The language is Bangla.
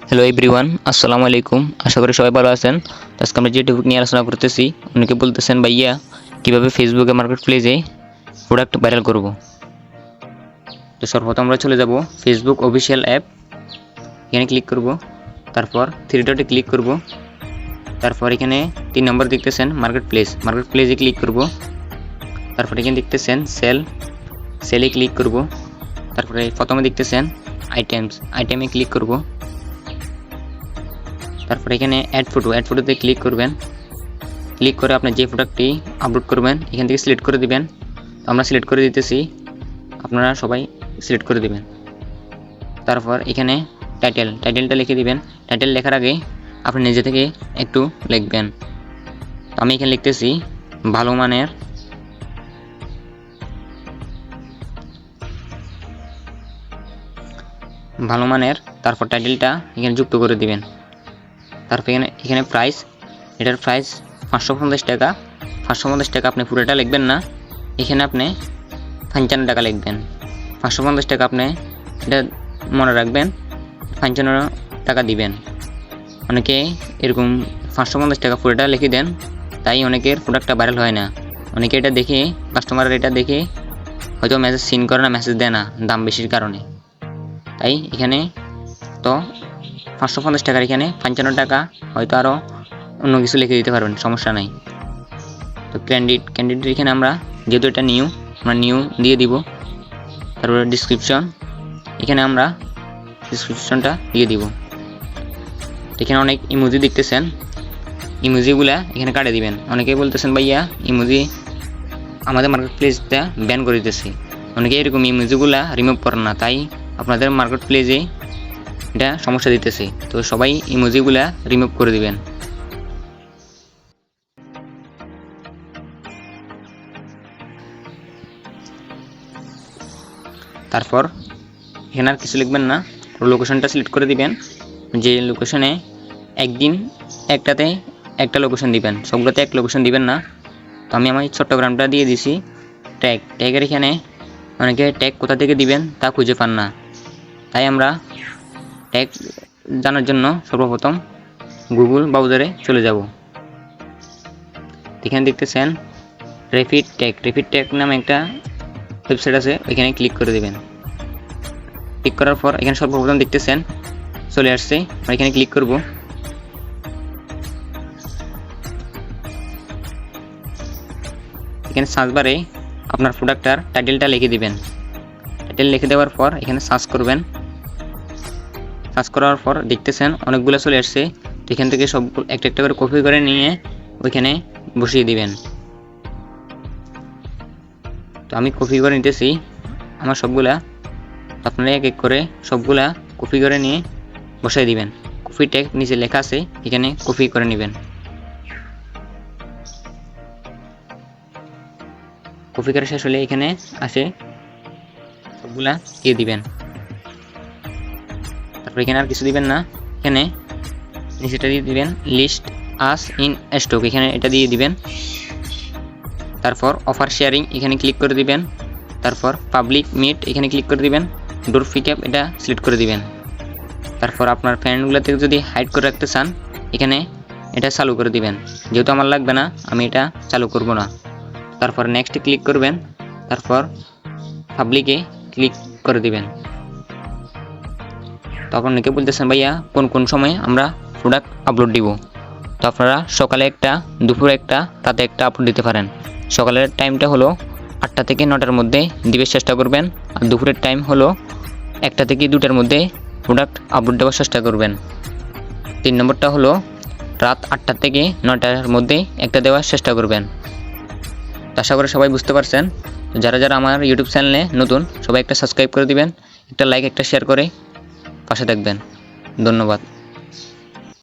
হ্যালো এভরিওয়ান, আসসালামু আলাইকুম। আশা করি সবাই ভালো আছেন। তো আজকে আমরা যে টপিক নিয়ে আলোচনা করতেছি, অনেকে বলতেছেন ভাইয়া কীভাবে ফেসবুকে মার্কেট প্লেসে প্রোডাক্ট ভাইরাল করব। তো সর্বপ্রথম আমরা চলে যাব ফেসবুক অফিসিয়াল অ্যাপ, এখানে ক্লিক করব। তারপর থ্রি ডটে ক্লিক করব। তারপর এখানে 3 নম্বর দেখতেছেন মার্কেট প্লেসে ক্লিক করব। তারপর এখানে দেখতেছেন সেলে ক্লিক করব। তারপরে প্রথমে দেখতেছেন আইটেমে ক্লিক করব। তারপর এখানে অ্যাড ফটোতে ক্লিক করবেন। ক্লিক করে আপনি যে প্রোডাক্টটি আপলোড করবেন এখান থেকে সিলেক্ট করে দিবেন। তো আমরা সিলেক্ট করে দিতেছি, আপনারা সবাই সিলেক্ট করে দিবেন। তারপর এখানে টাইটেলটা লিখে দিবেন। টাইটেল লেখার আগে আপনি নিজে থেকে একটু লিখবেন। তো আমি এখানে লিখতেছি ভালো মানের, তারপর টাইটেলটা এখানে যুক্ত করে দিবেন। তারপর এখানে এটার প্রাইস 550 টাকা। 550 টাকা আপনি পুরোটা লিখবেন না, এখানে আপনি 55 টাকা লিখবেন। 550 টাকা আপনি এটা মনে রাখবেন, 55 টাকা দিবেন। অনেকে এরকম 550 টাকা পুরোটা লিখে দেন, তাই অনেকের প্রোডাক্টটা ভাইরাল হয় না। অনেকে এটা দেখে, কাস্টমাররা এটা দেখে হয়তো মেসেজ সিন করে না, মেসেজ দেয় না দাম বেশির কারণে। তাই এখানে তো 550 টাকার এখানে 55 টাকা, হয়তো আরও অন্য কিছু লিখে দিতে পারবেন, সমস্যা নাই। তো ক্যান্ডিডেট এখানে আমরা যেহেতু এটা আমরা নিউ দিয়ে দিব। তারপরে এখানে আমরা ডিসক্রিপশনটা দিয়ে দিব। এখানে অনেক ইমোজি দেখতেছেন, ইমোজিগুলা এখানে কাটে দিবেন। অনেকেই বলতেছেন ভাইয়া ইমোজি আমাদের মার্কেট প্লেসটা ব্যান করে দিতেছে। অনেকে এরকম ইমোজিগুলা রিমুভ করেন না, তাই আপনাদের মার্কেট প্লেসে এটা সমস্যা দিতেছে। তো সবাই ইমোজিগুলা রিমুভ করে দিবেন। তারপর এখানে আর কিছু লিখবেন না, লোকেশনটা সিলেক্ট করে দিবেন। যে লোকেশনে একদিন একটাতে একটা লোকেশন দিবেন, সবগুলোতে এক লোকেশন দিবেন না। তো আমি আমার চট্টগ্রামটা দিয়ে দিছি। ট্যাগের এখানে অনেকে ট্যাগ কোথা থেকে দিবেন তা খুঁজে পান না, তাই আমরা ট্যাগ জানার জন্য সর্বপ্রথম গুগল ব্রাউজারে চলে যাব। এখানে দেখতেছেন রেপিড ট্যাগ নামে একটা ওয়েবসাইট আছে, ওইখানে ক্লিক করে দিবেন। ক্লিক করার পর এখানে সর্বপ্রথম দেখতেছেন চলে আসছে, আমরা এখানে ক্লিক করব। এখানে সার্চ বারে আপনার প্রোডাক্টটার টাইটেলটা লিখে দিবেন। টাইটেল লিখে দেওয়ার পর এখানে সার্চ করবেন। সার্চ করার পর দেখতেছেন অনেকগুলো চলে আসছে। তো এখান থেকে সব একটা করে কপি করে নিয়ে ওইখানে বসিয়ে দিবেন। তো আমি কপি করে নিতেছি আমার সবগুলা, আপনারা এক এক করে সবগুলা কপি করে নিয়ে বসাই দিবেন। কপি ট্যাগ নিচে লেখা আছে, এখানে কপি করে নেবেন। কপি করা শেষ হলে এখানে আসে সবগুলা দিয়ে দিবেন। তারপর এখানে আর কিছু দিবেন না, এখানে নিচেটা দিয়ে দিবেন লিস্ট আস ইন স্টক, এখানে এটা দিয়ে দিবেন। তারপর অফার শেয়ারিং এখানে ক্লিক করে দিবেন। তারপর পাবলিক মিট এখানে ক্লিক করে দিবেন। ডোর পিকআপ এটা সিলেক্ট করে দিবেন। তারপর আপনার ফ্রেন্ডগুলো থেকে যদি হাইড করে রাখতে চান এখানে এটা চালু করে দিবেন। যেহেতু আমার লাগবে না, আমি এটা চালু করব না। তারপর নেক্সটে ক্লিক করবেন। তারপর পাবলিকে ক্লিক করে দিবেন। তখন অনেকে বলতেছেন ভাইয়া কোন সময়ে আমরা প্রোডাক্ট আপলোড দিব। তো আপনারা সকালে একটা, দুপুরে একটা, রাতে একটা আপলোড দিতে পারেন। সকালের টাইমটা হলো 8টা থেকে 9টার মধ্যে দিবার চেষ্টা করবেন, আর দুপুরের টাইম হলো 1টা থেকে 2টার মধ্যে প্রোডাক্ট আপলোড দেওয়ার চেষ্টা করবেন। 3 নম্বরটা হলো রাত 8টা থেকে 9টার মধ্যে একটা দেওয়ার চেষ্টা করবেন। আশা করি সবাই বুঝতে পারছেন। যারা আমার ইউটিউব চ্যানেলে নতুন সবাই একটা সাবস্ক্রাইব করে দিবেন, একটা লাইক, একটা শেয়ার করে পাশে থাকবেন। ধন্যবাদ।